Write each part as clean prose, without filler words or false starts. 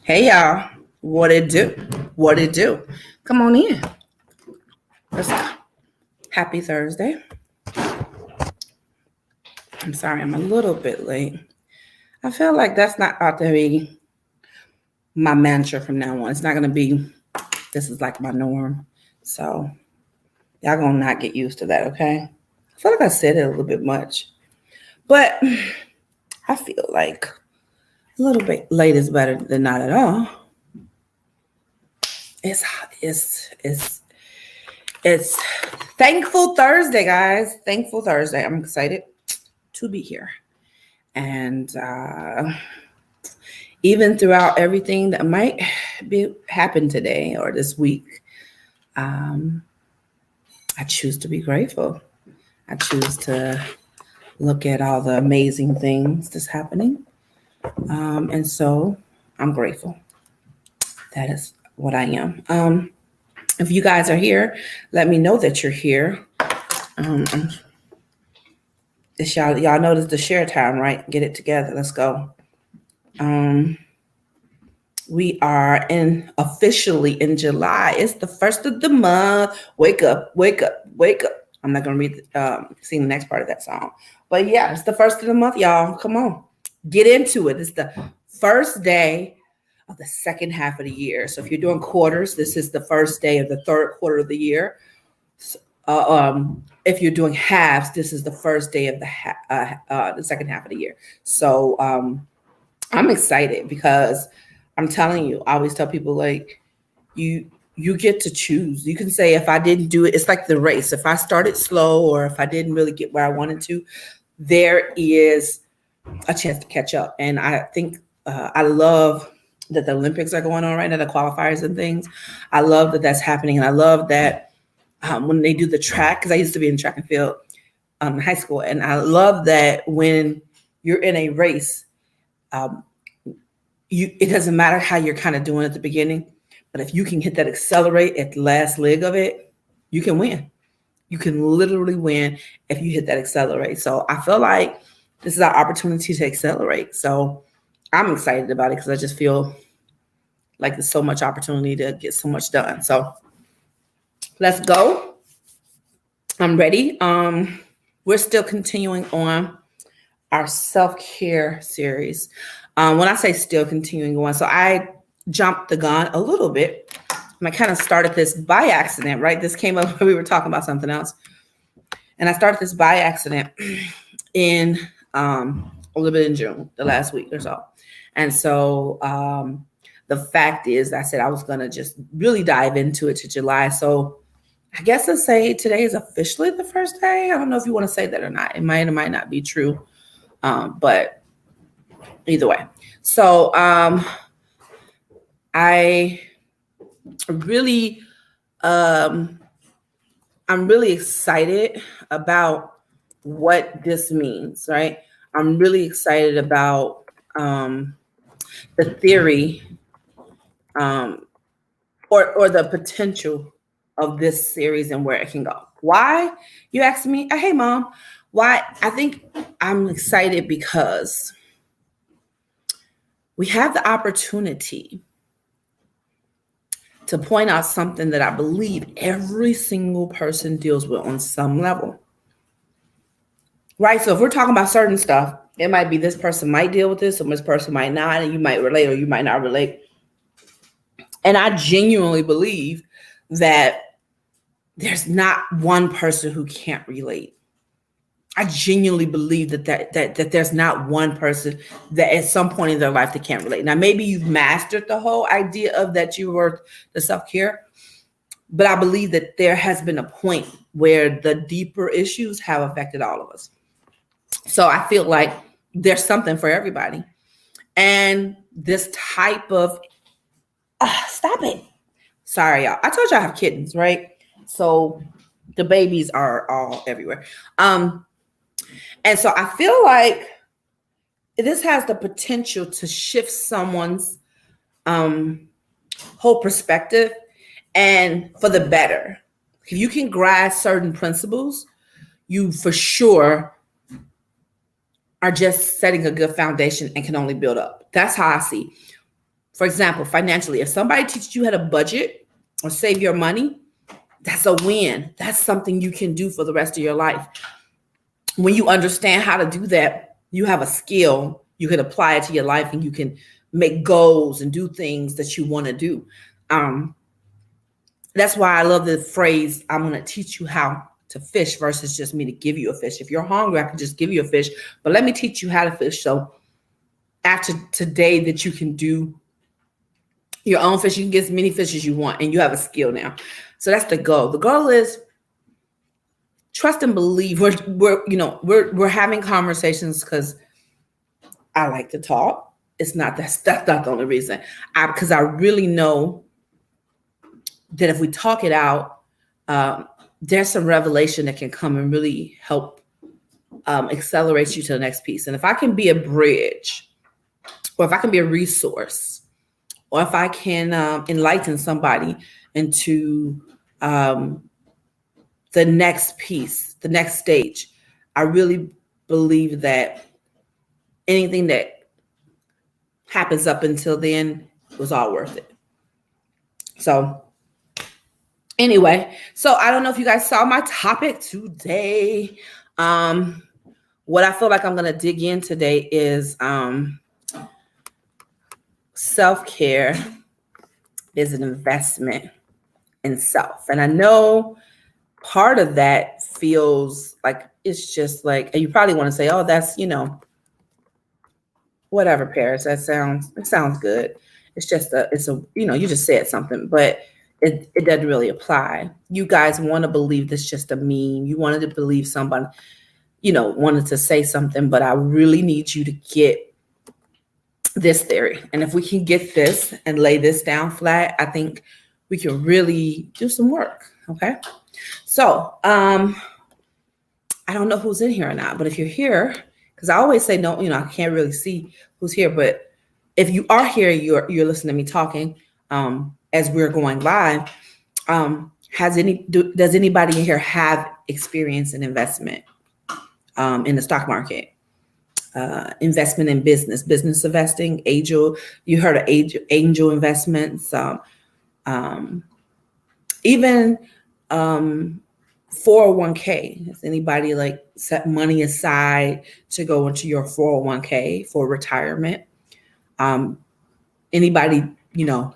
Hey y'all, what it do? What it do? Come on in. Let's go. Happy Thursday. I'm sorry, I'm a little bit late. I feel like that's not about to be my mantra from now on. It's not gonna be. This is like my norm. So y'all gonna not get used to that, okay? I feel like I said it a little bit much, but I feel like a little bit late is better than not at all. It's it's it's it's Thankful Thursday, guys. Thankful Thursday. I'm excited to be here. And even throughout everything that might be happen today or this week, um, I choose to be grateful. I choose to look at all the amazing things that's happening. And so I'm grateful. That is what I am. If you guys are here, let me know that you're here. Um, it's y'all notice the share time, right? Get it together. Let's go. We are officially in July. It's the first of the month. Wake up, wake up, wake up. I'm not gonna sing the next part of that song, but yeah, it's the first of the month, y'all. Come on, get into it. It's the first day of the second half of the year. So if you're doing quarters, this is the first day of the third quarter of the year. If you're doing halves, this is the first day of the second half of the year. So I'm excited because I'm telling you, I always tell people like you get to choose. You can say if I didn't do it, it's like the race. If I started slow or if I didn't really get where I wanted to, there is a chance to catch up. And I think I love that the Olympics are going on right now, the qualifiers and things. I love that that's happening. And I love that when they do the track, because I used to be in track and field in high school. And I love that when you're in a race, it doesn't matter how you're kind of doing at the beginning, but if you can hit that accelerate at the last leg of it, you can win. You can literally win if you hit that accelerate. So I feel like this is our opportunity to accelerate. So I'm excited about it because I just feel like there's so much opportunity to get so much done. So let's go. I'm ready. We're still continuing on our self-care series. When I say still continuing on, so I jumped the gun a little bit. And I kind of started this by accident, right? This came up when we were talking about something else. And I started this by accident in a little bit in June, the last week or so. And so the fact is, I said I was going to just really dive into it to July. So I guess I'd say today is officially the first day. I don't know if you want to say that or not. It might or might not be true. But either way. So I really, I'm really excited about what this means, right? I'm really excited about the theory or the potential of this series and where it can go. Why? You asked me, hey, Mom, why? I think I'm excited because we have the opportunity to point out something that I believe every single person deals with on some level. Right? So if we're talking about certain stuff, it might be this person might deal with this, and this person might not, and you might relate or you might not relate. And I genuinely believe that there's not one person who can't relate. I genuinely believe that there's not one person that at some point in their life they can't relate. Now, maybe you've mastered the whole idea of that you were the self-care, but I believe that there has been a point where the deeper issues have affected all of us. So I feel like there's something for everybody. And this type of, stop it. Sorry, y'all. I told you I have kittens, right? So the babies are all everywhere. And so I feel like this has the potential to shift someone's whole perspective and for the better. If you can grasp certain principles, you for sure are just setting a good foundation and can only build up. That's how I see. For example, financially, if somebody teaches you how to budget or save your money, that's a win. That's something you can do for the rest of your life. When you understand how to do that, you have a skill. You can apply it to your life, and you can make goals and do things that you want to do. That's why I love the phrase, I'm going to teach you how to fish, versus just me to give you a fish. If you're hungry, I can just give you a fish, but let me teach you how to fish. So after today that you can do your own fish, you can get as many fish as you want, and you have a skill now. So that's the goal. The goal is trust and believe. We're having conversations because I like to talk. It's not that's not the only reason. Because I really know that if we talk it out, there's some revelation that can come and really help accelerate you to the next piece. And if I can be a bridge, or if I can be a resource, or if I can enlighten somebody into the next piece, the next stage, I really believe that anything that happens up until then was all worth it. So anyway, so I don't know if you guys saw my topic today. What I feel like I'm going to dig in today is self-care is an investment in self. And I know part of that feels like it's just like, and you probably want to say, oh, that's, whatever, Paris, it sounds good. It's just you just said something, but it doesn't really apply. You guys want to believe this just a meme. You wanted to believe somebody, wanted to say something, but I really need you to get this theory. And if we can get this and lay this down flat, I think we can really do some work. Okay. So, I don't know who's in here or not, but if you're here, because I always say, no, I can't really see who's here, but if you are here, you're listening to me talking, as we're going live. Does anybody in here have experience in investment, in the stock market, investment in business investing, angel? You heard of angel investments, even 401k. Has anybody set money aside to go into your 401k for retirement? Anybody,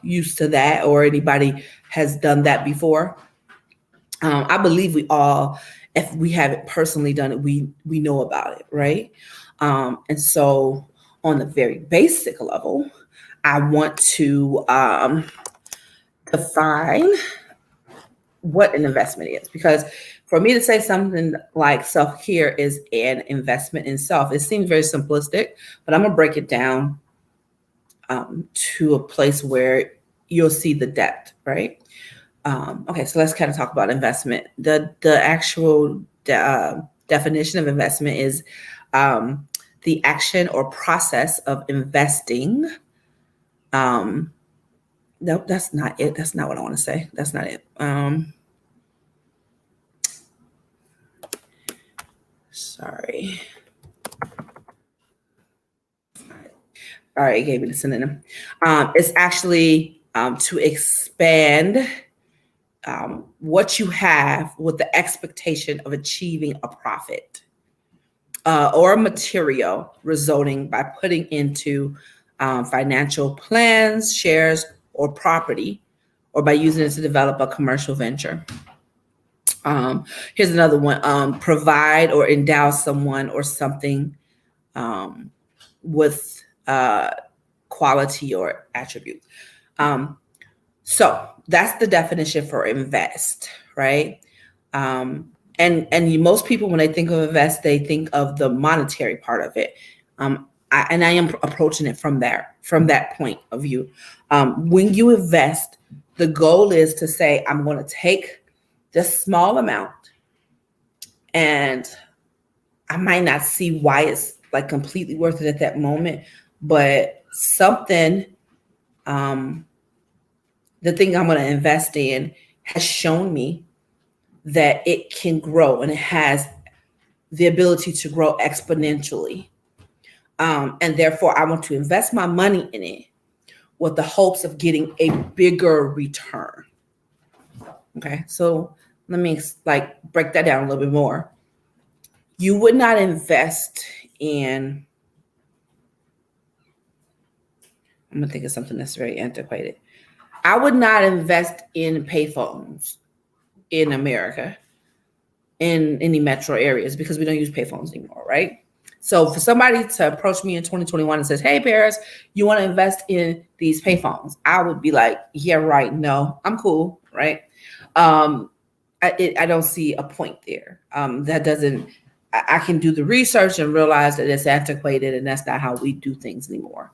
used to that, or anybody has done that before? I believe we all, if we haven't personally done it, we know about it, right? And so on the very basic level, I want to define what an investment is, because for me to say something like self-care is an investment in self, it seems very simplistic, but I'm gonna break it down to a place where you'll see the depth, right? Okay, so let's kind of talk about investment. The actual definition of investment is the action or process of investing. No, that's not it. That's not what I want to say. That's not it. Sorry. All right, it gave me the synonym. It's actually to expand what you have with the expectation of achieving a profit or a material resulting by putting into financial plans, shares, or property, or by using it to develop a commercial venture. Here's another one: provide or endow someone or something with quality or attribute. So that's the definition for invest, right? And most people, when they think of invest, they think of the monetary part of it. I am approaching it from that point of view. When you invest, the goal is to say, I'm going to take this small amount, and I might not see why it's completely worth it at that moment, but something, the thing I'm going to invest in has shown me that it can grow, and it has the ability to grow exponentially. And therefore, I want to invest my money in it with the hopes of getting a bigger return. Okay, so let me break that down a little bit more. You would not invest in, I'm gonna think of something that's very antiquated. I would not invest in payphones in America, in any metro areas, because we don't use payphones anymore, right? So for somebody to approach me in 2021 and says, hey, Paris, you want to invest in these payphones? I would be like, yeah, right. No, I'm cool, right? I don't see a point there. That doesn't, I can do the research and realize that it's antiquated and that's not how we do things anymore.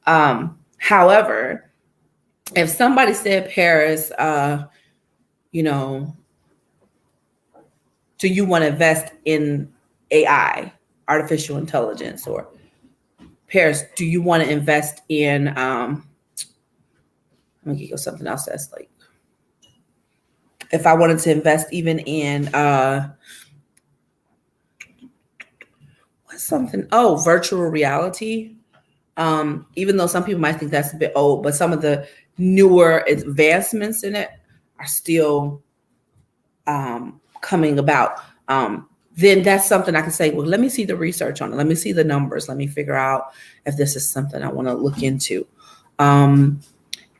However, if somebody said, Paris, do you want to invest in AI, artificial intelligence, or Paris, do you want to invest in, let me give you something else that's like, if I wanted to invest even in, virtual reality. Even though some people might think that's a bit old, but some of the newer advancements in it are still coming about. Then that's something I can say, well, let me see the research on it. Let me see the numbers. Let me figure out if this is something I want to look into.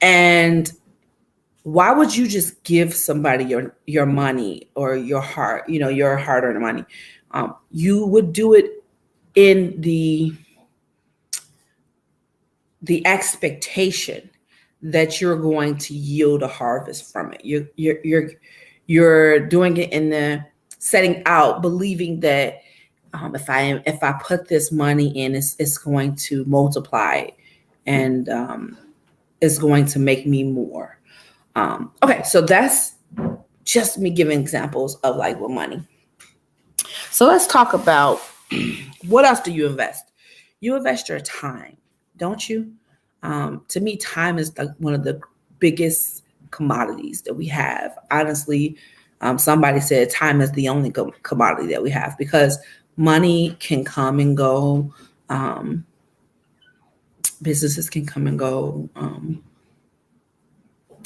And why would you just give somebody your money or your heart, your hard-earned money? You would do it in the expectation that you're going to yield a harvest from it. You're doing it in the setting out, believing that if I put this money in, it's going to multiply and it's going to make me more. Okay, so that's just me giving examples of with money. So let's talk about what else do you invest? You invest your time, don't you? To me, time is one of the biggest commodities that we have. Honestly, somebody said time is the only commodity that we have, because money can come and go. Businesses can come and go.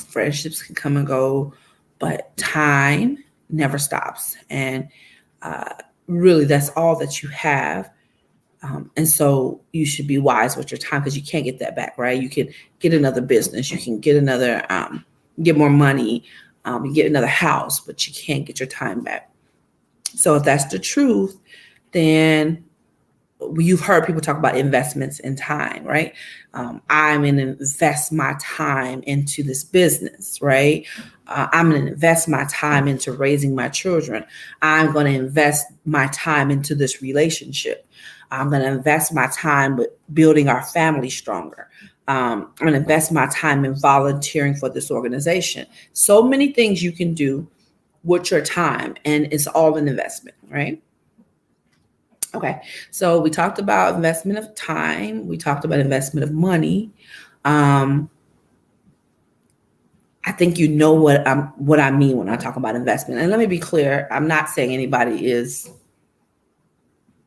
Friendships can come and go, but time never stops. And really, that's all that you have. And so you should be wise with your time, because you can't get that back, right? You can get another business, you can get another, get more money, you get another house, but you can't get your time back. So if that's the truth, then you've heard people talk about investments in time, right? I'm going to invest my time into this business, right? I'm going to invest my time into raising my children. I'm going to invest my time into this relationship. I'm going to invest my time with building our family stronger. I'm going to invest my time in volunteering for this organization. So many things you can do with your time, and it's all an investment, right? Okay, so we talked about investment of time. We talked about investment of money. I think you know what I mean when I talk about investment. And let me be clear, I'm not saying anybody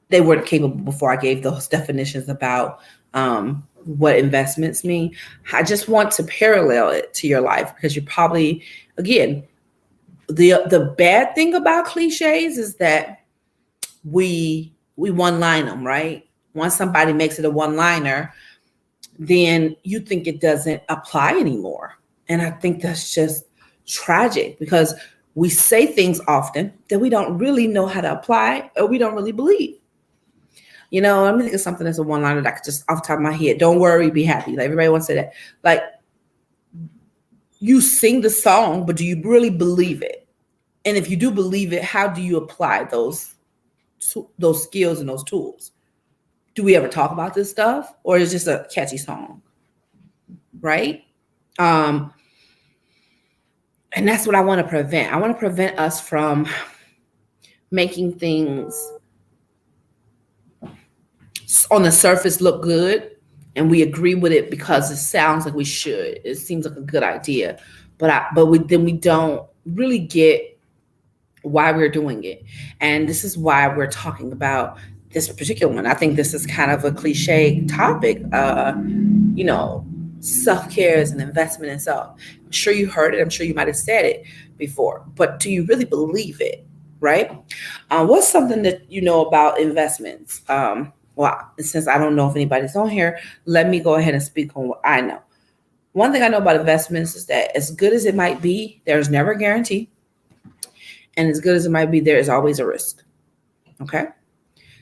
they weren't capable before I gave those definitions about what investments mean. I just want to parallel it to your life, because you're probably, again, the bad thing about cliches is that we one-line them, right? Once somebody makes it a one-liner, then you think it doesn't apply anymore. And I think that's just tragic, because we say things often that we don't really know how to apply, or we don't really believe. Let me think of something that's a one-liner that I could just off the top of my head. Don't worry, be happy. Everybody wants to say that. You sing the song, but do you really believe it? And if you do believe it, how do you apply those skills and those tools? Do we ever talk about this stuff, or is it just a catchy song? Right? And that's what I want to prevent. I want to prevent us from making things on the surface look good, and we agree with it because it sounds like we should. It seems like a good idea, but we don't really get why we're doing it. And this is why we're talking about this particular one. I think this is kind of a cliche topic. self-care is an investment in self. I'm sure you heard it. I'm sure you might have said it before, but do you really believe it? Right? What's something that you know about investments? Well, since I don't know if anybody's on here, let me go ahead and speak on what I know. One thing I know about investments is that as good as it might be, there's never a guarantee. And as good as it might be, there is always a risk. Okay?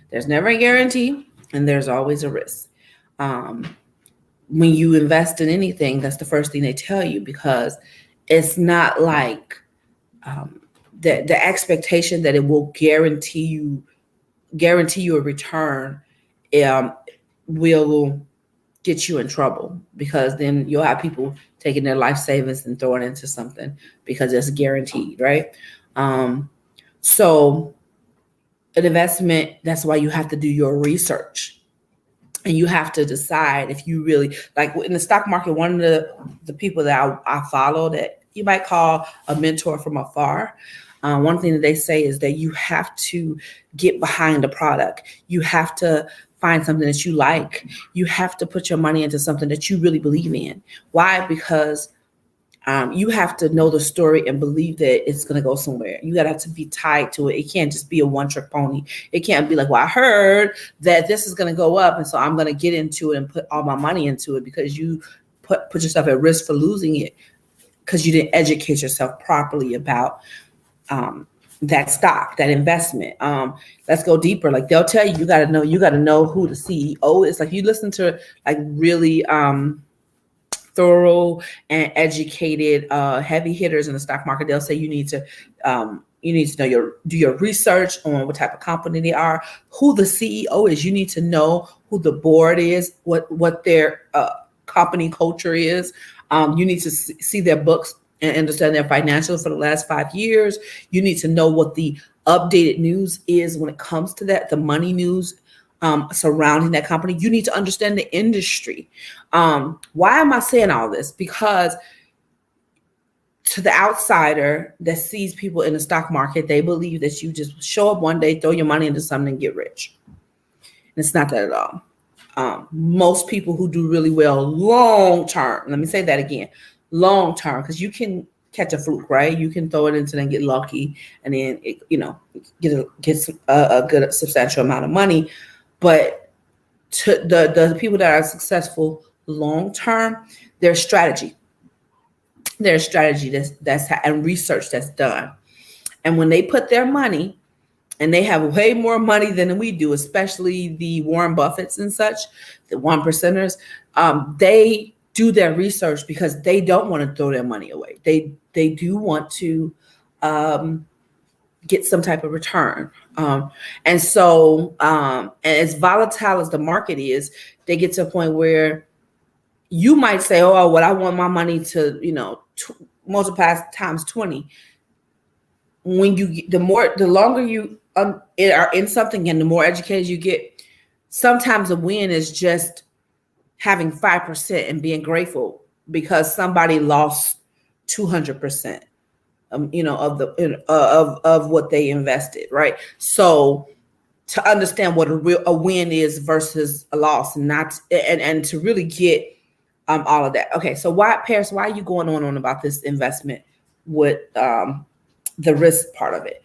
There's never a guarantee, and there's always a risk. When you invest in anything, that's the first thing they tell you, because it's not like the expectation that it will guarantee you a return will get you in trouble, because then you'll have people taking their life savings and throwing it into something because it's guaranteed, right? So an investment, that's why you have to do your research. And you have to decide if you really, like in the stock market, one of the people that I follow that you might call a mentor from afar, one thing that they say is that you have to get behind the product. You have to find something that you like. You have to put your money into something that you really believe in. Why? Because you have to know the story and believe that it's going to go somewhere. You got to have to be tied to it. It can't just be a one-trick pony. It can't be like, well, I heard that this is going to go up, and so I'm going to get into it and put all my money into it, because you put yourself at risk for losing it because you didn't educate yourself properly about that stock, that investment. Let's go deeper. Like they'll tell you, you got to know who the CEO is. Like you listen to like really thorough and educated heavy hitters in the stock market, they'll say you need to know do your research on what type of company they are, who the CEO is. You need to know who the board is, what their company culture is. You need to see their books and understand their financials for the last 5 years. You need to know what the updated news is when it comes to that, the money news surrounding that company. You need to understand the industry. Why am I saying all this? Because to the outsider that sees people in the stock market, they believe that you just show up one day, throw your money into something and get rich. And it's not that at all. Most people who do really well long term, let me say that again, long term, because you can catch a fluke, right? You can throw it into and get lucky, and then get a good substantial amount of money. But to the people that are successful long term, there's strategy. There's strategy that's and research that's done. And when they put their money, and they have way more money than we do, especially the Warren Buffetts and such, the 1%ers, they do their research because they don't want to throw their money away. They do want to get some type of return. And so, and as volatile as the market is, they get to a point where you might say, oh, well, I want my money to, multiply times 20. When the longer you are in something and the more educated you get, sometimes a win is just having 5% and being grateful because somebody lost 200%. Of what they invested, right? So to understand what a win is versus a loss, and to really get all of that. Okay, so Paris, why are you going on about this investment with the risk part of it?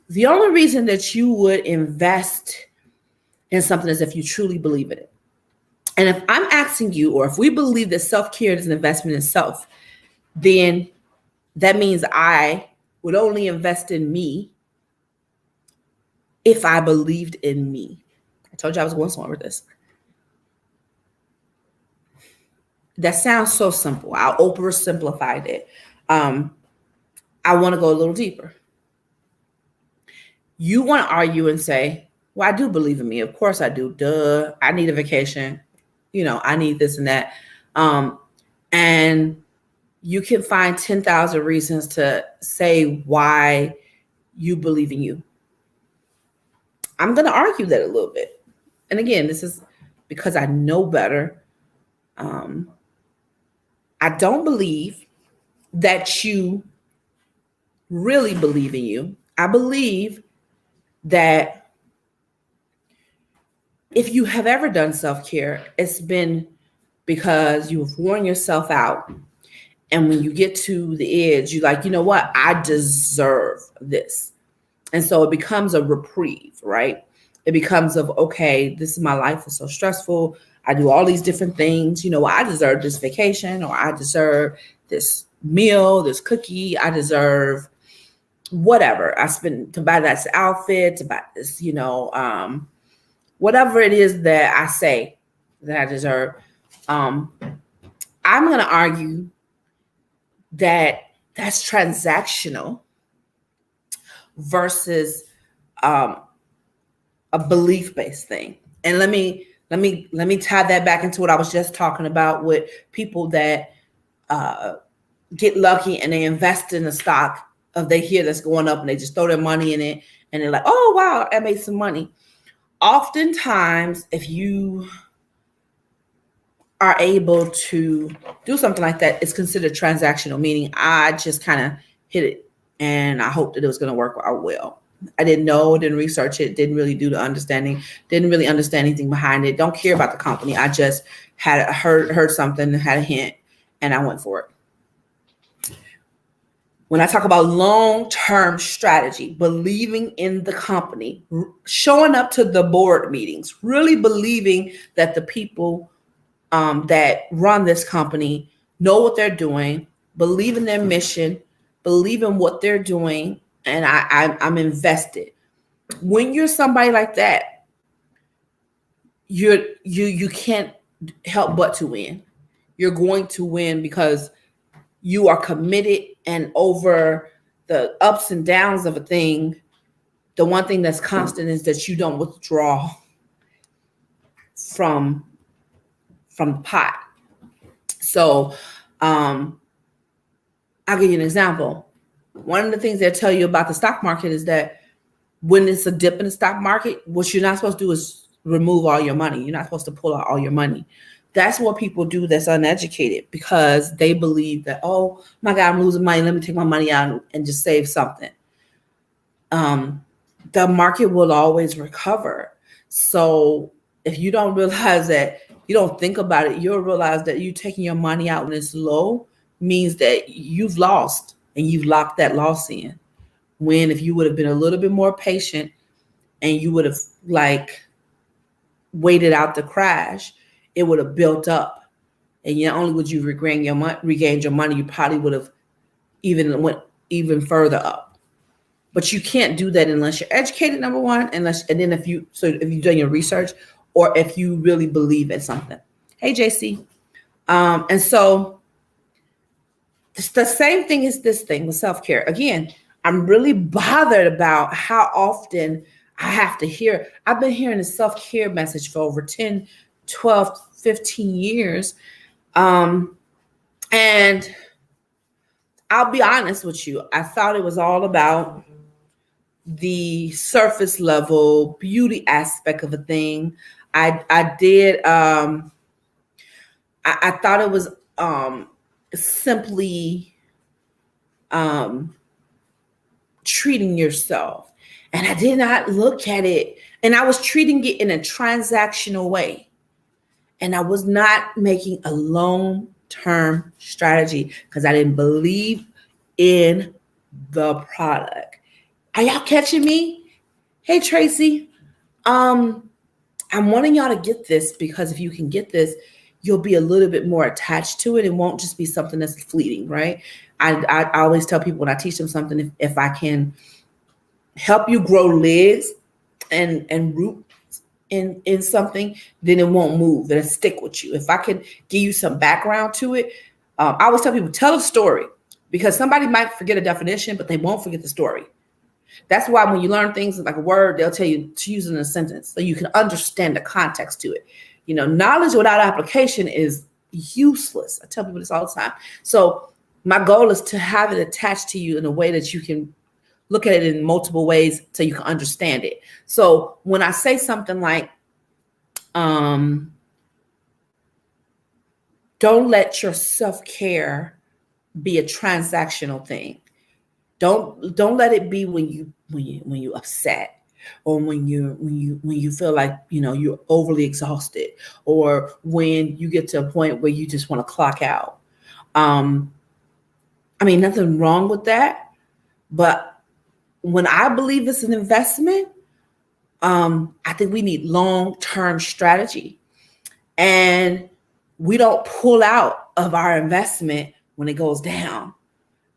The only reason that you would invest in something is if you truly believe in it. And if I'm asking you, or if we believe that self-care is an investment in self, then that means I would only invest in me if I believed in me. I told you I was going somewhere with this. That sounds so simple. I oversimplified it. I want to go a little deeper. You want to argue and say, well, I do believe in me. Of course I do. Duh. I need a vacation. I need this and that. And you can find 10,000 reasons to say why you believe in you. I'm going to argue that a little bit. And again, this is because I know better. I don't believe that you really believe in you. I believe that if you have ever done self-care, it's been because you've worn yourself out. And when you get to the edge, you're like, you know what? I deserve this. And so it becomes a reprieve, right? It becomes of, okay, this is my life is so stressful. I do all these different things. You know, I deserve this vacation, or I deserve this meal, this cookie. I deserve whatever. I spend to buy that outfit, to buy this, whatever it is that I say that I deserve. I'm going to argue that that's transactional versus a belief-based thing. And let me tie that back into what I was just talking about with people that get lucky and they invest in a stock of they hear that's going up and they just throw their money in it and they're like, oh wow, I made some money. Oftentimes, if you are able to do something like that, it's considered transactional, meaning I just kind of hit it and I hoped that it was going to work out well. I didn't know, didn't research it, didn't really do the understanding, didn't really understand anything behind it. Don't care about the company. I just had heard something, had a hint, and I went for it. When I talk about long-term strategy, believing in the company, showing up to the board meetings, really believing that the people that run this company know what they're doing, believe in their mission, believe in what they're doing, and I'm invested. When you're somebody like that, you can't help but to win. You're going to win because you are committed, and over the ups and downs of a thing, the one thing that's constant is that you don't withdraw from the pot. So I'll give you an example. One of the things they tell you about the stock market is that when it's a dip in the stock market, what you're not supposed to do is remove all your money. You're not supposed to pull out all your money. That's what people do that's uneducated, because they believe that, oh my God, I'm losing money. Let me take my money out and just save something. The market will always recover. So if you don't realize that, you don't think about it, you'll realize that you taking your money out when it's low means that you've lost and you've locked that loss in. When if you would have been a little bit more patient and you would have waited out the crash, it would have built up. And not only would you regain your money, you probably would have went even further up. But you can't do that unless you're educated, number one, and then if you've done your research, or if you really believe in something. Hey, JC. And so it's the same thing as this thing with self-care. Again, I'm really bothered about how often I have to hear. I've been hearing the self-care message for over 10, 12, 15 years. And I'll be honest with you. I thought it was all about the surface level beauty aspect of a thing. I thought it was simply treating yourself. And I did not look at it. And I was treating it in a transactional way. And I was not making a long-term strategy because I didn't believe in the product. Are y'all catching me? Hey, Tracy. I'm wanting y'all to get this, because if you can get this, you'll be a little bit more attached to it. It won't just be something that's fleeting, right? I always tell people when I teach them something, if I can help you grow legs and root in something, then it won't move. It'll stick with you. If I can give you some background to it, I always tell people, tell a story, because somebody might forget a definition, but they won't forget the story. That's why when you learn things like a word, they'll tell you to use it in a sentence so you can understand the context to it. Knowledge without application is useless. I tell people this all the time. So my goal is to have it attached to you in a way that you can look at it in multiple ways so you can understand it. So when I say something like, don't let your self-care be a transactional thing. Don't let it be when you upset. or when you feel like you're overly exhausted, or when you get to a point where you just want to clock out. I mean, nothing wrong with that, but when I believe it's an investment, I think we need long-term strategy, and we don't pull out of our investment when it goes down.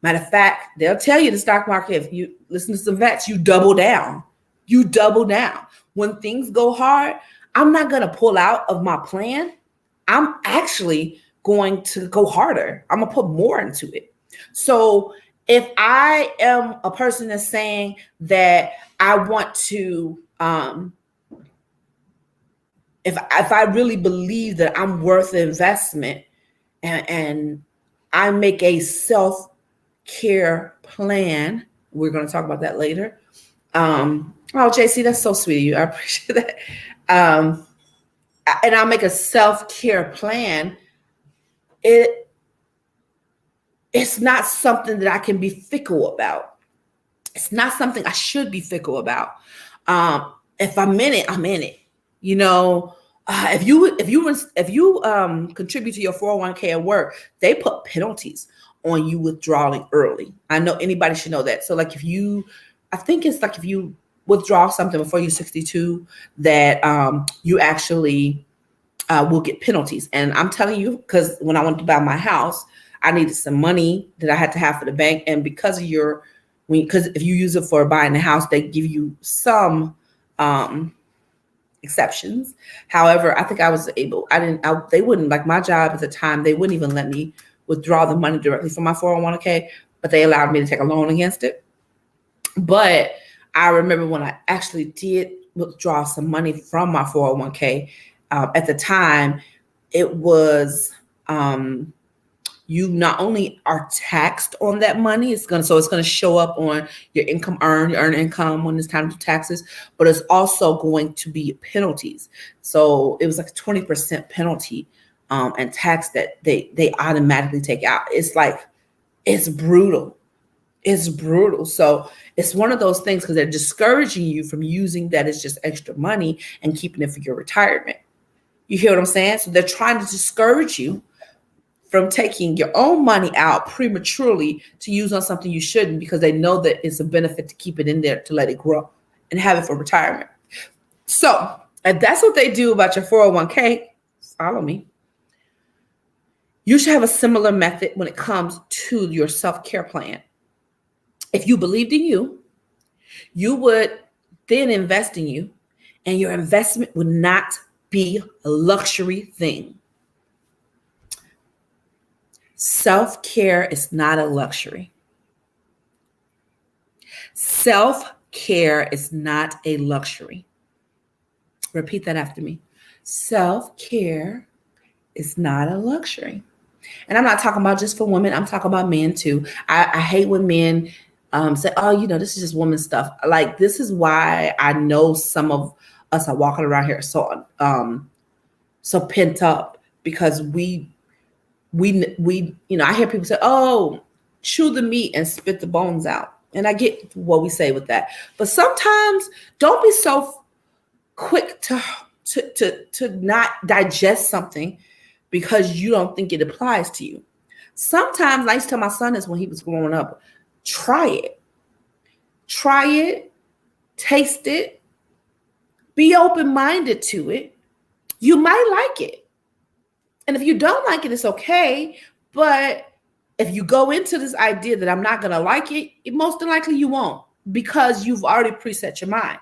Matter of fact, they'll tell you the stock market, if you listen to some vets, you double down. You double down. When things go hard, I'm not going to pull out of my plan. I'm actually going to go harder. I'm going to put more into it. So if I am a person that's saying that I want to, if I really believe that I'm worth the investment, and I make a self-care plan, we're going to talk about that later. Oh, JC, that's so sweet of you. I appreciate that. And I'll make a self-care plan. It's not something that I can be fickle about. It's not something I should be fickle about. If I'm in it, I'm in it. If you contribute to your 401k at work, they put penalties on you withdrawing early. I know anybody should know that. So like if you withdraw something before you're 62, that you actually will get penalties. And I'm telling you, because when I went to buy my house, I needed some money that I had to have for the bank. And because if you use it for buying a house, they give you some exceptions. However, I think I was able, they wouldn't, like my job at the time, they wouldn't even let me withdraw the money directly from my 401k, but they allowed me to take a loan against it. But I remember when I actually did withdraw some money from my 401k, at the time, it was, you not only are taxed on that money, it's going to show up on your income earned, your earned income when it's time to do taxes, but it's also going to be penalties. So it was like a 20% penalty and tax that they automatically take out. It's brutal. It's brutal. So it's one of those things because they're discouraging you from using that as just extra money and keeping it for your retirement. You hear what I'm saying? So they're trying to discourage you from taking your own money out prematurely to use on something you shouldn't, because they know that it's a benefit to keep it in there, to let it grow and have it for retirement. So if that's what they do about your 401k, follow me. You should have a similar method when it comes to your self-care plan. If you believed in you, you would then invest in you, and your investment would not be a luxury thing. Self-care is not a luxury. Self-care is not a luxury. Repeat that after me. Self-care is not a luxury. And I'm not talking about just for women. I'm talking about men too. I hate when men say, oh, this is just woman stuff. Like, this is why I know some of us are walking around here so pent up, because we I hear people say, oh, chew the meat and spit the bones out. And I get what we say with that. But sometimes don't be so quick to not digest something because you don't think it applies to you. Sometimes, I used to tell my son this when he was growing up, try it, taste it, be open-minded to it. You might like it. And if you don't like it, it's okay. But if you go into this idea that I'm not going to like it, most likely you won't, because you've already preset your mind.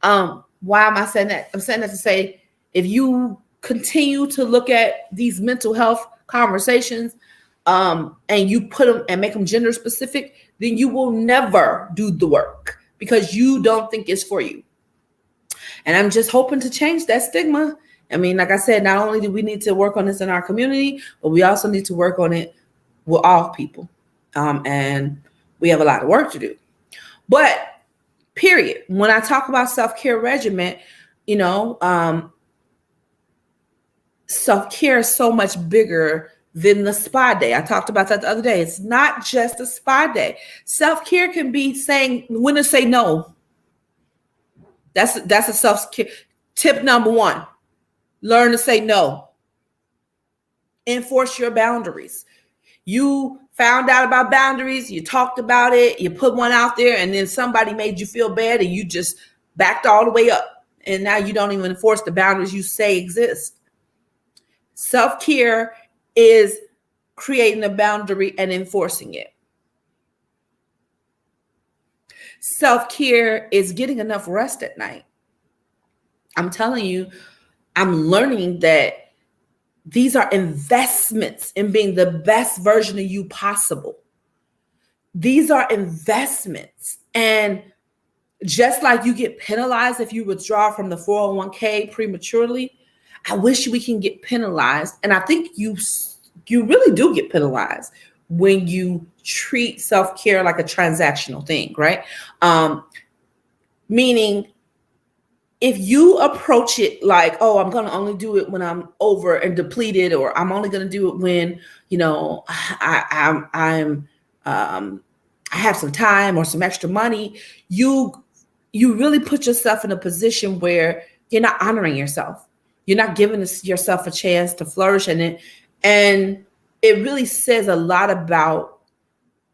Why am I saying that? I'm saying that to say, if you continue to look at these mental health conversations and you put them and make them gender specific, then you will never do the work because you don't think it's for you. And I'm just hoping to change that stigma. I mean, like I said, not only do we need to work on this in our community, but we also need to work on it with all people. And we have a lot of work to do. But period. When I talk about self-care regimen, self-care is so much bigger than the spa day. I talked about that the other day. It's not just a spa day. Self-care can be saying when to say no. That's a self-care. Tip number 1, learn to say no. Enforce your boundaries. You found out about boundaries, you talked about it, you put one out there, and then somebody made you feel bad and you just backed all the way up. And now you don't even enforce the boundaries you say exist. Self-care is creating a boundary and enforcing it. Self-care is getting enough rest at night. I'm telling you, I'm learning that these are investments in being the best version of you possible. These are investments. And just like you get penalized if you withdraw from the 401k prematurely, I wish we can get penalized. And I think you really do get penalized when you treat self-care like a transactional thing, right? Meaning, if you approach it like, oh, I'm going to only do it when I'm over and depleted, or I'm only going to do it when, I have some time or some extra money, you really put yourself in a position where you're not honoring yourself. You're not giving yourself a chance to flourish in it. And it really says a lot about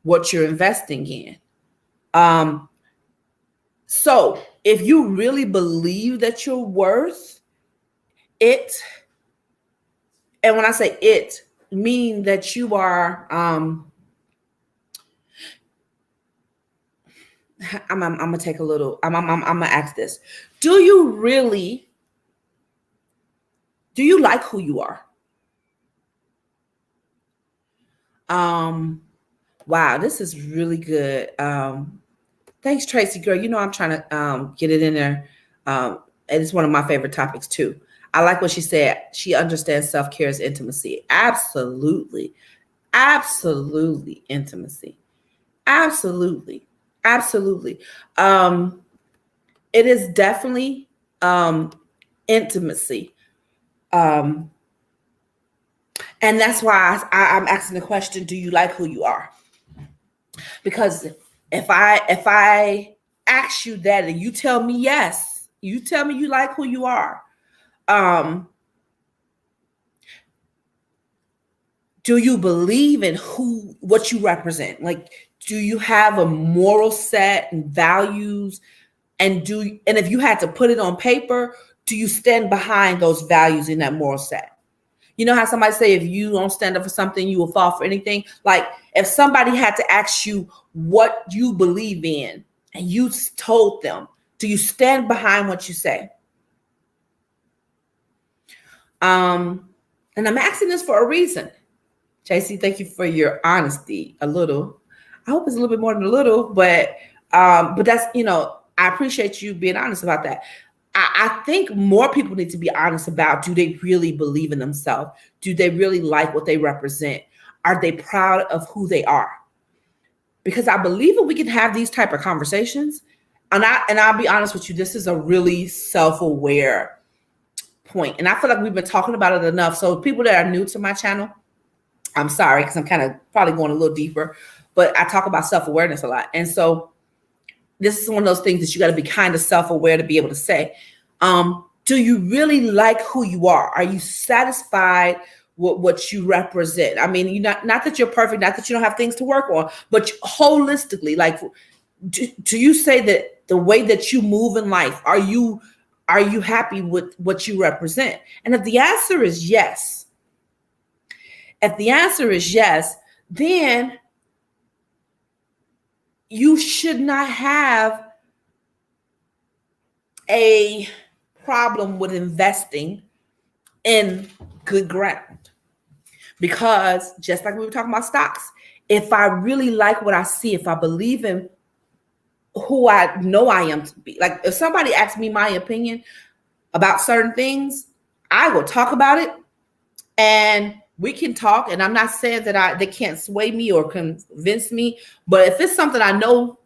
what you're investing in. So if you really believe that you're worth it, and when I say it, meaning that you are, I'm gonna take a little, I'm gonna ask this. Do you like who you are? Wow, this is really good. Thanks, Tracy, girl. I'm trying to get it in there. And it's one of my favorite topics too. I like what she said. She understands self-care as intimacy. Absolutely. Absolutely intimacy. Absolutely. Absolutely. It is definitely intimacy. And that's why I'm asking the question, do you like who you are? Because if I ask you that and you tell me yes, you tell me you like who you are, do you believe in what you represent? Like, do you have a moral set and values? And if you had to put it on paper, do you stand behind those values in that moral set? You know how somebody say, if you don't stand up for something, you will fall for anything. Like, if somebody had to ask you what you believe in and you told them, do you stand behind what you say? And I'm asking this for a reason. JC, thank you for your honesty. A little. I hope it's a little bit more than a little, but that's, I appreciate you being honest about that. I think more people need to be honest about, do they really believe in themselves? Do they really like what they represent? Are they proud of who they are? Because I believe that we can have these type of conversations. And I'll be honest with you, this is a really self-aware point. And I feel like we've been talking about it enough. So people that are new to my channel, I'm sorry, because I'm kind of probably going a little deeper, but I talk about self-awareness a lot. And so this is one of those things that you got to be kind of self-aware to be able to say, do you really like who you are? Are you satisfied with what you represent? I mean, not that you're perfect, not that you don't have things to work on, but holistically, like, do you say that the way that you move in life, are you happy with what you represent? And if the answer is yes, then you should not have a problem with investing in good ground. Because just like we were talking about stocks, if I really like what I see, if I believe in who I know I am to be, like if somebody asks me my opinion about certain things, I will talk about it and we can talk. And I'm not saying that they can't sway me or convince me, but if it's something I know,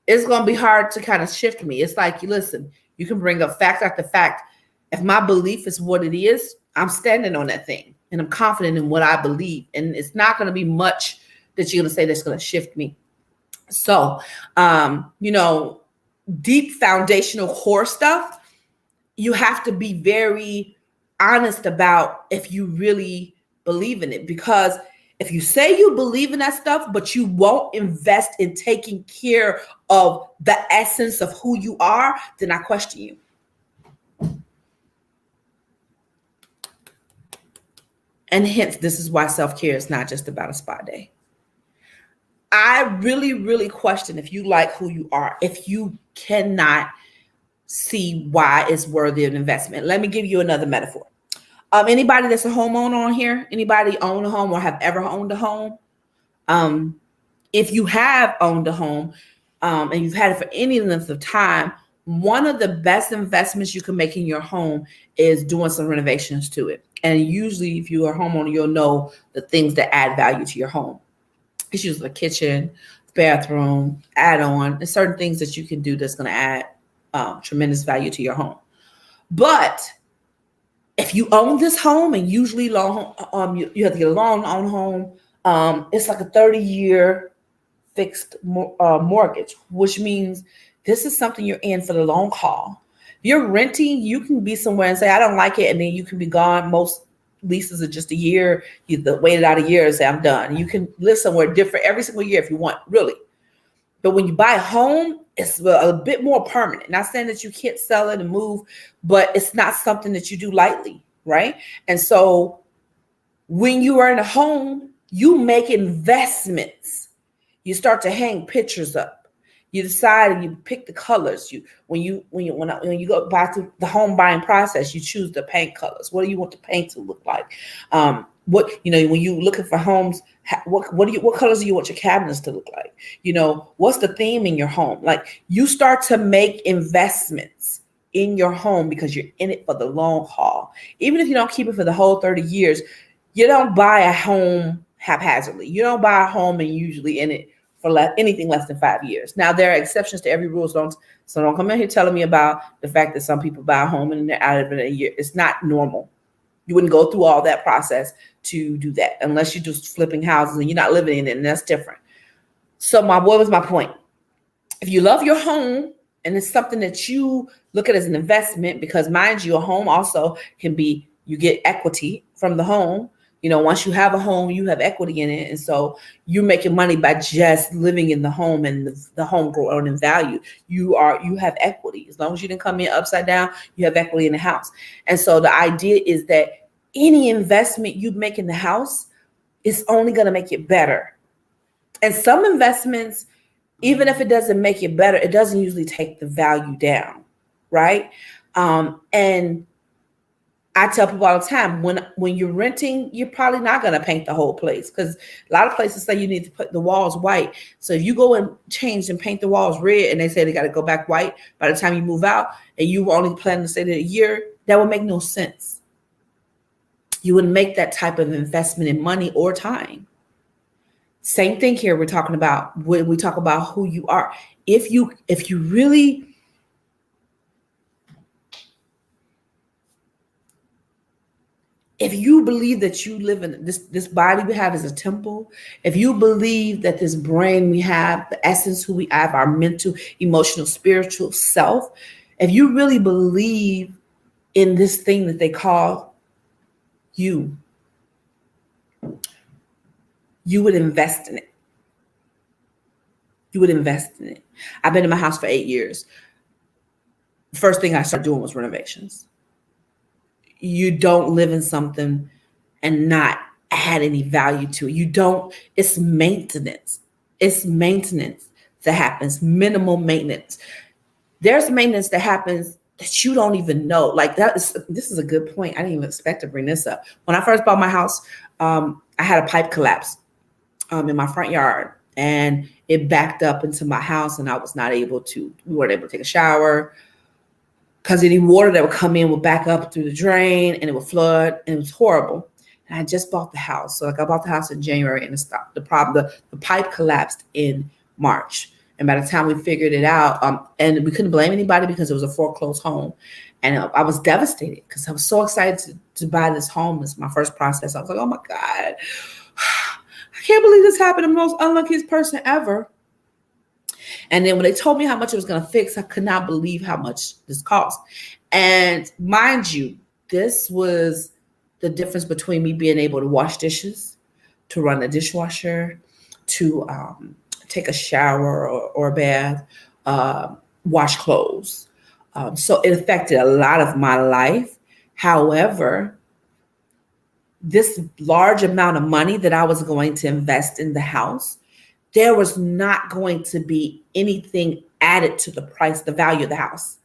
it's going to be hard to kind of shift me. It's like, listen, you can bring up fact after fact. If my belief is what it is, I'm standing on that thing and I'm confident in what I believe. And it's not going to be much that you're going to say that's going to shift me. So, deep foundational core stuff, you have to be very honest about if you really believe in it. Because if you say you believe in that stuff, but you won't invest in taking care of the essence of who you are, then I question you. And hence, this is why self-care is not just about a spa day. I really, really question if you like who you are, if you cannot see why it's worthy of investment. Let me give you another metaphor. Anybody that's a homeowner on here, anybody own a home or have ever owned a home? If you have owned a home and you've had it for any length of time, one of the best investments you can make in your home is doing some renovations to it. And usually if you're a homeowner, you'll know the things that add value to your home. It's usually the kitchen, bathroom, add-on, and certain things that you can do that's going to add tremendous value to your home. But if you own this home, and usually you have to get a loan on home, it's like a 30-year fixed mortgage, which means this is something you're in for the long haul. If you're renting, you can be somewhere and say, I don't like it, and then you can be gone. Most leases are just a year. You wait it out a year and say, I'm done. You can live somewhere different every single year if you want, really. But when you buy a home, it's a bit more permanent. Not saying that you can't sell it and move, but it's not something that you do lightly, right? And so when you are in a home, you make investments. You start to hang pictures up. You decide and you pick the colors. When you go back to the home buying process, you choose the paint colors. What do you want the paint to look like? When you looking for homes, what colors do you want your cabinets to look like? What's the theme in your home? Like, you start to make investments in your home because you're in it for the long haul. Even if you don't keep it for the whole 30 years, you don't buy a home haphazardly. You don't buy a home and usually in it for anything less than 5 years. Now, there are exceptions to every rule. So don't come in here telling me about the fact that some people buy a home and they're out of it in a year. It's not normal. You wouldn't go through all that process to do that unless you're just flipping houses and you're not living in it, and that's different. So what was my point? If you love your home and it's something that you look at as an investment, because mind you, a home also can be, you get equity from the home. Once you have a home, you have equity in it. And so you're making money by just living in the home and the home growing in value. You have equity. As long as you didn't come in upside down, you have equity in the house. And so the idea is that any investment you make in the house is only going to make it better. And some investments, even if it doesn't make it better, it doesn't usually take the value down, right? And I tell people all the time, when you're renting, you're probably not going to paint the whole place, because a lot of places say you need to put the walls white. So if you go and change and paint the walls red and they say they got to go back white by the time you move out, and you were only planning to stay there a year, that would make no sense. You wouldn't make that type of investment in money or time. Same thing here. We're talking about when we talk about who you are. If you really if you believe that you live in this body we have is a temple, if you believe that this brain we have, the essence who we have, our mental, emotional, spiritual self, if you really believe in this thing that they call you would invest in it. You would invest in it. I've been in my house for 8 years. The first thing I started doing was renovations. You don't live in something and not add any value to it. It's maintenance. It's maintenance that happens, minimal maintenance. There's maintenance that happens that you don't even know. Like this is a good point. I didn't even expect to bring this up. When I first bought my house, I had a pipe collapse in my front yard, and it backed up into my house, and we weren't able to take a shower, because any water that would come in would back up through the drain and it would flood, and it was horrible. And I just bought the house. So I bought the house in January, and the pipe collapsed in March. And by the time we figured it out, and we couldn't blame anybody because it was a foreclosed home. And I was devastated because I was so excited to buy this home. It's my first process. I was like, oh my God, I can't believe this happened. I'm the most unluckiest person ever. And then when they told me how much it was going to fix, I could not believe how much this cost. And mind you, this was the difference between me being able to wash dishes, to run the dishwasher, to take a shower or a bath, wash clothes. So it affected a lot of my life. However, this large amount of money that I was going to invest in the house, there was not going to be anything added to the price, the value of the house,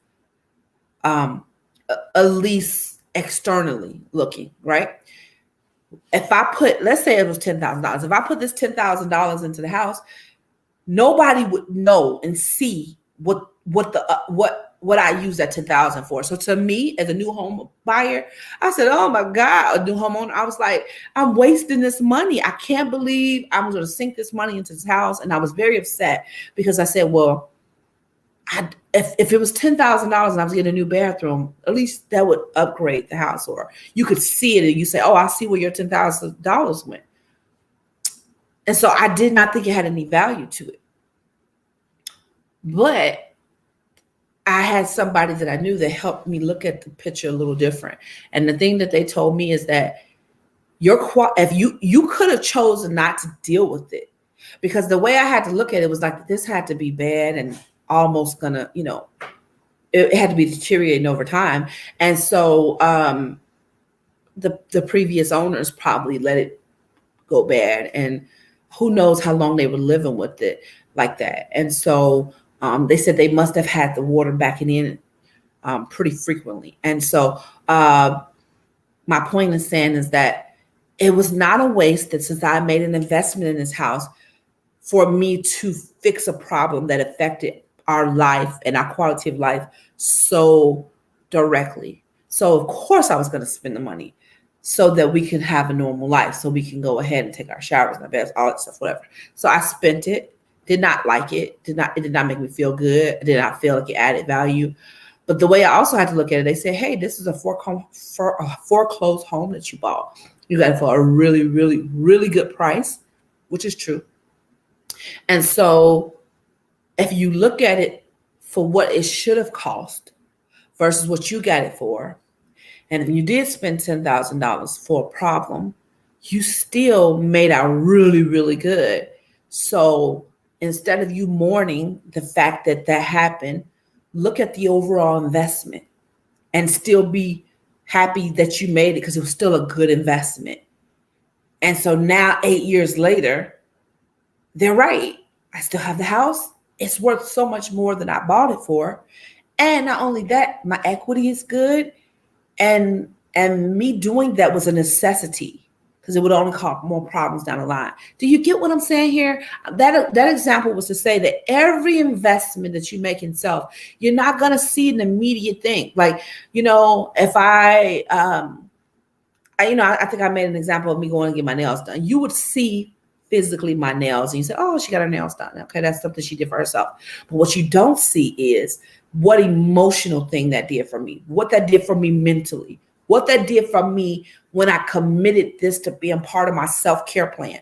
at least externally looking, right? If I put, let's say it was $10,000. If I put this $10,000 into the house, nobody would know and see what I use that $10,000 for. So to me, as a new home buyer, I said, "Oh my God!" A new homeowner, I was like, "I'm wasting this money. I can't believe I'm going to sink this money into this house." And I was very upset because I said, "Well, if it was $10,000 and I was getting a new bathroom, at least that would upgrade the house, or you could see it and you say, oh, I see where your $10,000 went." And so I did not think it had any value to it. But I had somebody that I knew that helped me look at the picture a little different. And the thing that they told me is that if you could have chosen not to deal with it, because the way I had to look at it was like, this had to be bad and almost gonna, it had to be deteriorating over time. And so the previous owners probably let it go bad, and who knows how long they were living with it like that. And so they said they must have had the water backing in pretty frequently. And so my point in saying is that it was not a waste that since I made an investment in this house for me to fix a problem that affected our life and our quality of life so directly. So of course I was going to spend the money so that we can have a normal life, so we can go ahead and take our showers and our baths, all that stuff, whatever. So I spent it, did not like it, it did not make me feel good. I did not feel like it added value. But the way I also had to look at it, they said, hey, this is a foreclosed home that you bought. You got it for a really, really, really good price, which is true. And so if you look at it for what it should have cost versus what you got it for, and if you did spend $10,000 for a problem, you still made out really, really good. So instead of you mourning the fact that happened, look at the overall investment and still be happy that you made it, because it was still a good investment. And so now 8 years later, they're right. I still have the house. It's worth so much more than I bought it for. And not only that, my equity is good. And me doing that was a necessity, because it would only cause more problems down the line. Do you get what I'm saying here? That example was to say that every investment that you make in self, you're not going to see an immediate thing. Like, if I think I made an example of me going to get my nails done. You would see physically my nails and you say, oh, she got her nails done. Okay, that's something she did for herself. But what you don't see is what emotional thing that did for me, what that did for me mentally, what that did for me when I committed this to being part of my self-care plan.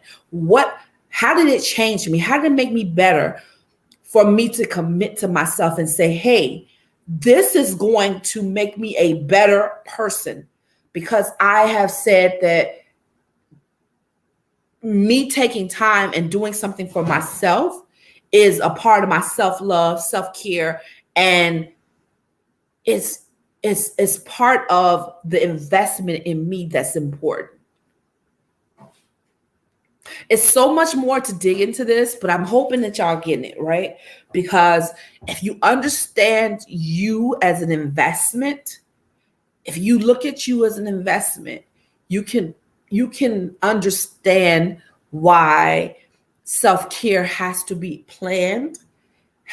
How did it change me? How did it make me better for me to commit to myself and say, hey, this is going to make me a better person, because I have said that me taking time and doing something for myself is a part of my self-love, self-care, and it's part of the investment in me that's important. It's so much more to dig into this, but I'm hoping that y'all getting it, right? Because if you understand you as an investment, if you look at you as an investment, you can understand why self-care has to be planned,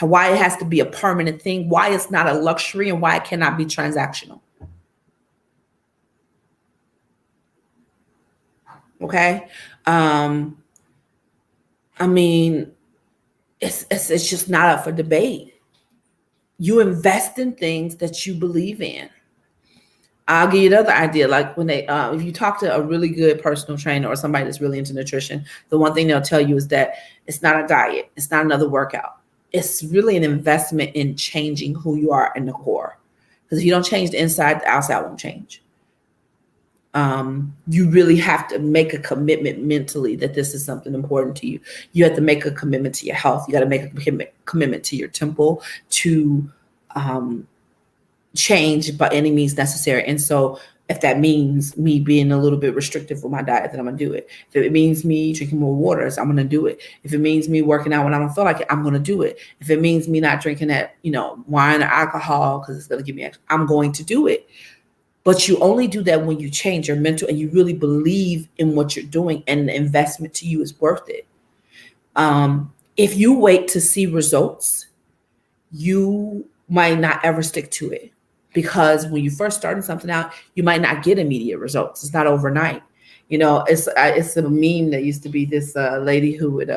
why it has to be a permanent thing, why it's not a luxury, and why it cannot be transactional. Okay. It's just not up for debate. You invest in things that you believe in. I'll give you another idea. Like when if you talk to a really good personal trainer or somebody that's really into nutrition, the one thing they'll tell you is that it's not a diet. It's not another workout. it's really an investment in changing who you are in the core. Because if you don't change the inside, the outside won't change. You really have to make a commitment mentally that this is something important to you. You have to make a commitment to your health. You got to make a commitment to your temple to change by any means necessary. And so if that means me being a little bit restrictive with my diet, then I'm going to do it. If it means me drinking more waters, I'm going to do it. If it means me working out when I don't feel like it, I'm going to do it. If it means me not drinking that, wine or alcohol because it's going to give me extra, I'm going to do it. But you only do that when you change your mental and you really believe in what you're doing and the investment to you is worth it. If you wait to see results, you might not ever stick to it. Because when you first starting something out, you might not get immediate results. It's not overnight. It's a meme that used to be this lady who would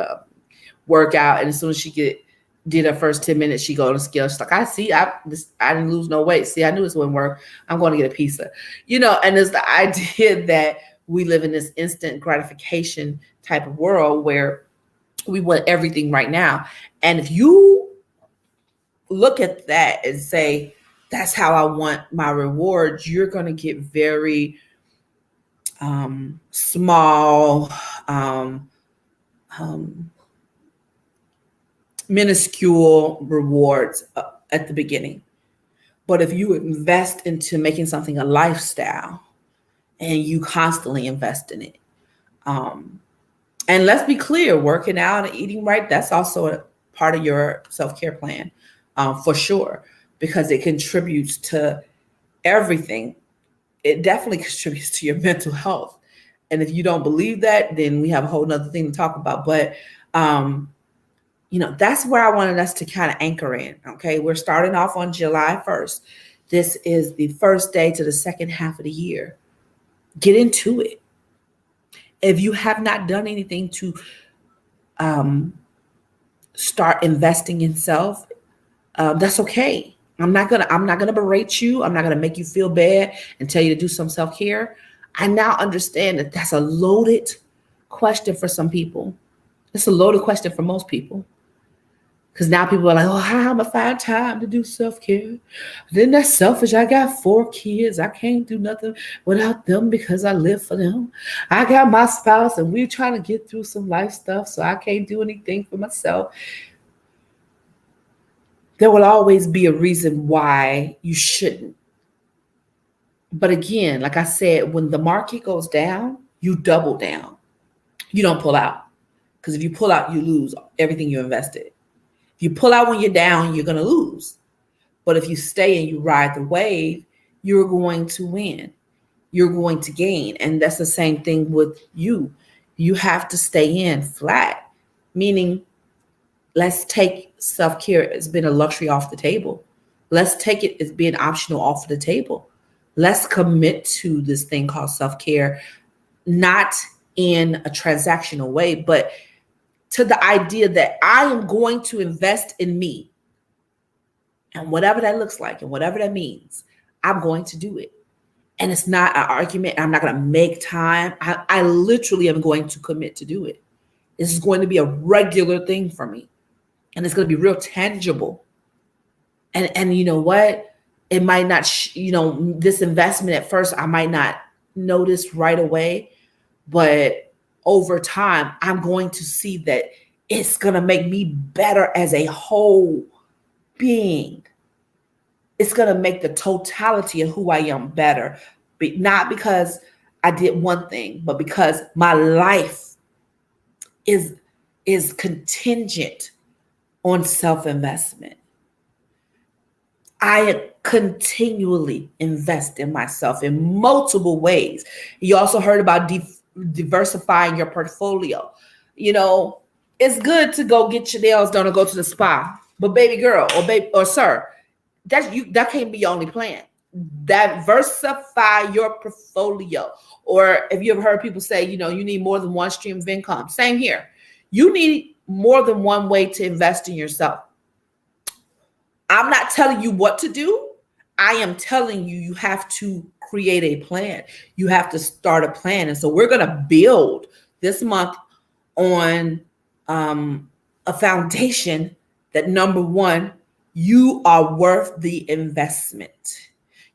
work out, and as soon as she did her first 10 minutes, she go on a scale. She's like, I didn't lose no weight. See, I knew this wouldn't work. I'm going to get a pizza. And it's the idea that we live in this instant gratification type of world where we want everything right now. And if you look at that and say, that's how I want my rewards, you're going to get very small, minuscule rewards at the beginning. But if you invest into making something a lifestyle and you constantly invest in it, and let's be clear, working out and eating right, that's also a part of your self-care plan, for sure. Because it contributes to everything. It definitely contributes to your mental health. And if you don't believe that, then we have a whole nother thing to talk about. But, that's where I wanted us to kind of anchor in. Okay. We're starting off on July 1st. This is the first day to the second half of the year. Get into it. If you have not done anything to start investing in self, that's okay. I'm not gonna berate you. I'm not gonna make you feel bad and tell you to do some self-care. I now understand that that's a loaded question for some people. It's a loaded question for most people. Because now people are like, oh, how am I find time to do self-care? Then that's selfish. I got 4 kids. I can't do nothing without them because I live for them. I got my spouse and we're trying to get through some life stuff, so I can't do anything for myself. There will always be a reason why you shouldn't. But again, like I said, when the market goes down, you double down. You don't pull out. Because if you pull out, you lose everything you invested. If you pull out when you're down, you're going to lose. But if you stay and you ride the wave, you're going to win. You're going to gain. And that's the same thing with you. You have to stay in flat, meaning let's take self-care as being a luxury off the table. Let's take it as being optional off the table. Let's commit to this thing called self-care, not in a transactional way, but to the idea that I am going to invest in me. And whatever that looks like and whatever that means, I'm going to do it. And it's not an argument. I'm not going to make time. I literally am going to commit to do it. This is going to be a regular thing for me. And it's going to be real tangible. And you know what? It might not, this investment at first, I might not notice right away. But over time, I'm going to see that it's going to make me better as a whole being. It's going to make the totality of who I am better. But not because I did one thing, but because my life is contingent on self-investment. I continually invest in myself in multiple ways. You also heard about diversifying your portfolio. It's good to go get your nails done or go to the spa, but baby girl or sir, that can't be your only plan. Diversify your portfolio. Or if you ever heard people say, you need more than one stream of income. Same here. You need more than one way to invest in yourself. I'm not telling you what to do. I am telling you, you have to create a plan. You have to start a plan. And so we're going to build this month on a foundation that number one, you are worth the investment.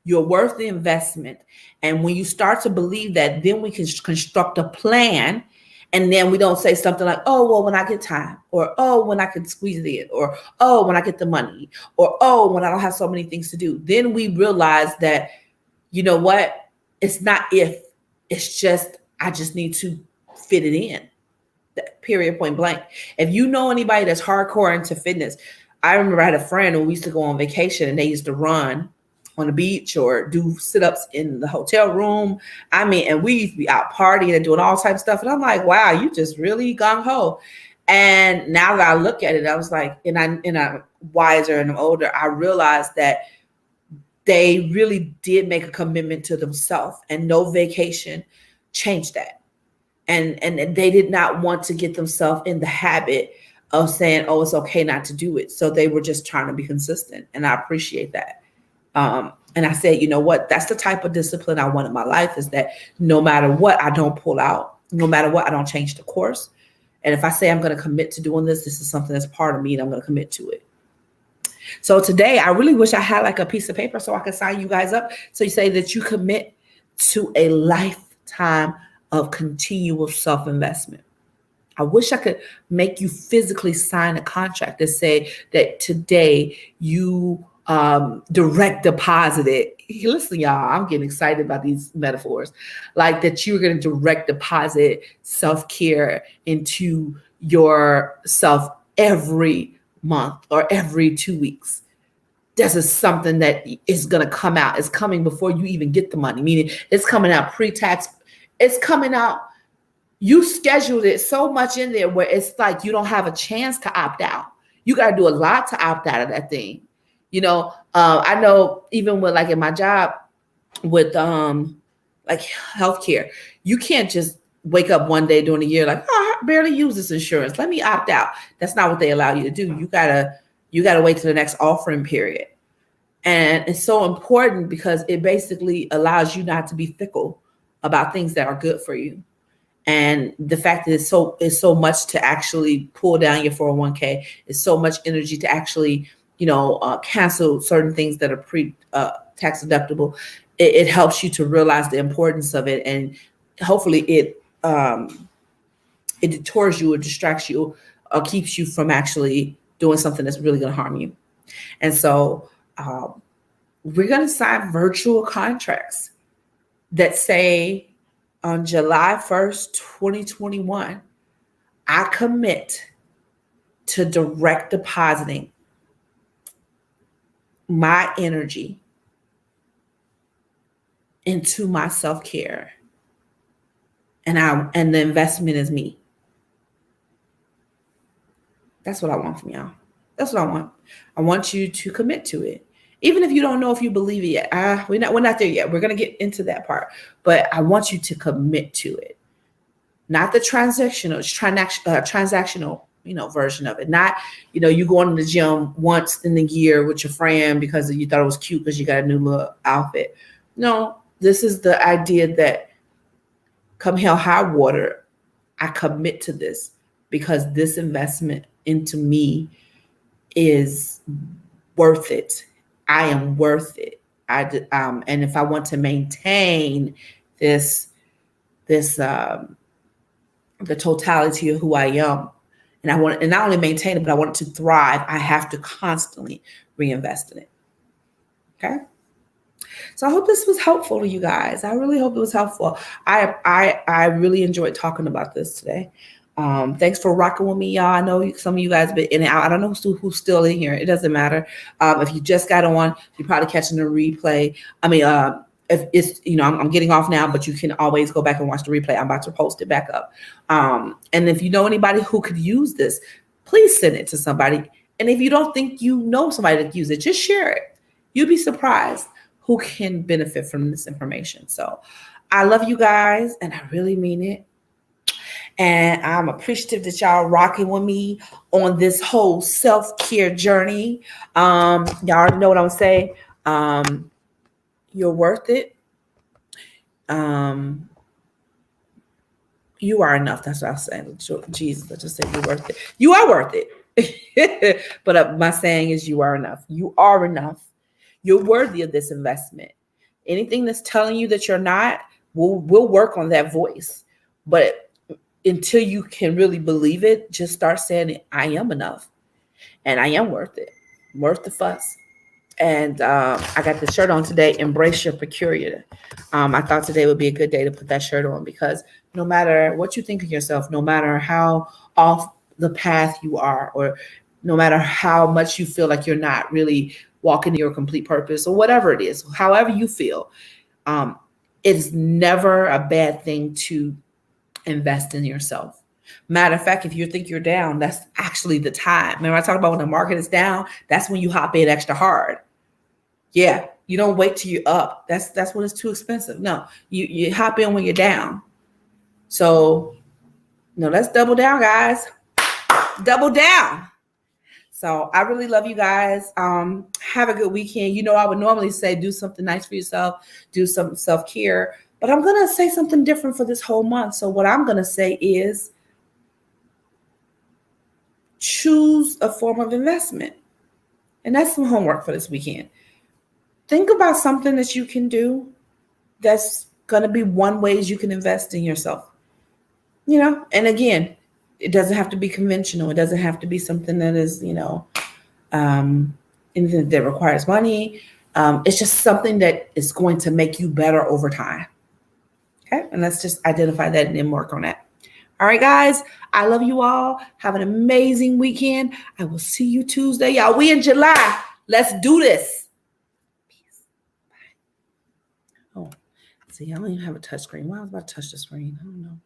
You're worth the investment. And when you start to believe that, then we can construct a plan. And then we don't say something like, oh, well, when I get time, or oh, when I can squeeze it in, or oh, when I get the money, or oh, when I don't have so many things to do. Then we realize that, you know what? It's not if, it's just, I just need to fit it in. Period, point blank. If you know anybody that's hardcore into fitness, I remember I had a friend who we used to go on vacation and they used to run on the beach or do sit-ups in the hotel room. I mean, and we used to be out partying and doing all types of stuff. And I'm like, wow, you just really gung-ho. And now that I look at it, I was like, and I'm wiser and I'm older, I realized that they really did make a commitment to themselves, and no vacation changed that. And they did not want to get themselves in the habit of saying, oh, it's okay not to do it. So they were just trying to be consistent. And I appreciate that. And I said, you know what? That's the type of discipline I want in my life, is that no matter what, I don't pull out. No matter what, I don't change the course. And if I say I'm going to commit to doing this, this is something that's part of me and I'm going to commit to it. So today, I really wish I had like a piece of paper so I could sign you guys up. So you say that you commit to a lifetime of continual self-investment. I wish I could make you physically sign a contract that say that today you direct deposited. Listen, y'all, I'm getting excited about these metaphors. Like that you're going to direct deposit self-care into yourself every month or every 2 weeks. This is something that is going to come out. It's coming before you even get the money, meaning it's coming out pre-tax. It's coming out. You scheduled it so much in there where it's like you don't have a chance to opt out. You got to do a lot to opt out of that thing. You know, I know even with like in my job with like healthcare, you can't just wake up one day during the year like, oh, I barely use this insurance. Let me opt out. That's not what they allow you to do. You gotta wait till the next offering period. And it's so important because it basically allows you not to be fickle about things that are good for you. And the fact that it's so much to actually pull down your 401k, it's so much energy to actually, cancel certain things that are tax deductible. It helps you to realize the importance of it, and hopefully it deters you or distracts you or keeps you from actually doing something that's really going to harm you. And so we're going to sign virtual contracts that say on July 1st, 2021, I commit to direct depositing my energy into my self-care. And the investment is me. That's what I want from y'all. That's what I want. I want you to commit to it. Even if you don't know if you believe it yet. We're not there yet. We're going to get into that part. But I want you to commit to it. Not the transactional version of it. Not, you going to the gym once in the year with your friend because you thought it was cute because you got a new little outfit. No, this is the idea that come hell high water, I commit to this because this investment into me is worth it. I am worth it. And if I want to maintain the totality of who I am, and I want, and not only maintain it, but I want it to thrive, I have to constantly reinvest in it. Okay. So I hope this was helpful to you guys. I really hope it was helpful. I really enjoyed talking about this today. Thanks for rocking with me, y'all. I know some of you guys have been in and out. I don't know who's still in here. It doesn't matter. If you just got on, you're probably catching the replay. If it's, I'm getting off now, but you can always go back and watch the replay. I'm about to post it back up. And if you know anybody who could use this, please send it to somebody. And if you don't think you know somebody that could use it, just share it. You'd be surprised who can benefit from this information. So I love you guys, and I really mean it. And I'm appreciative that y'all rocking with me on this whole self-care journey. Y'all already know what I'm saying. You're worth it. You are enough. That's what I was saying. Jesus, I just said you're worth it. You are worth it. But my saying is you are enough. You are enough. You're worthy of this investment. Anything that's telling you that you're not, we'll work on that voice. But until you can really believe it, just start saying, I am enough and I am worth it, worth the fuss. And I got the shirt on today, Embrace Your Peculiar. I thought today would be a good day to put that shirt on because no matter what you think of yourself, no matter how off the path you are, or no matter how much you feel like you're not really walking your complete purpose or whatever it is, however you feel, it's never a bad thing to invest in yourself. Matter of fact, if you think you're down, that's actually the time. Remember, I talked about when the market is down, that's when you hop in extra hard. Yeah, you don't wait till you're up. That's when it's too expensive. No, you hop in when you're down. So, no, let's double down, guys. Double down. So I really love you guys. Have a good weekend. You know, I would normally say do something nice for yourself, do some self-care, but I'm going to say something different for this whole month. So what I'm going to say is choose a form of investment. And that's some homework for this weekend. Think about something that you can do that's going to be one ways you can invest in yourself. You know, and again, it doesn't have to be conventional. It doesn't have to be something that is, anything that requires money. It's just something that is going to make you better over time. Okay. And let's just identify that and then work on that. All right, guys. I love you all. Have an amazing weekend. I will see you Tuesday. Y'all, we in July. Let's do this. Peace. Bye. Oh, see, I don't even have a touch screen. Why was I about to touch the screen? I don't know.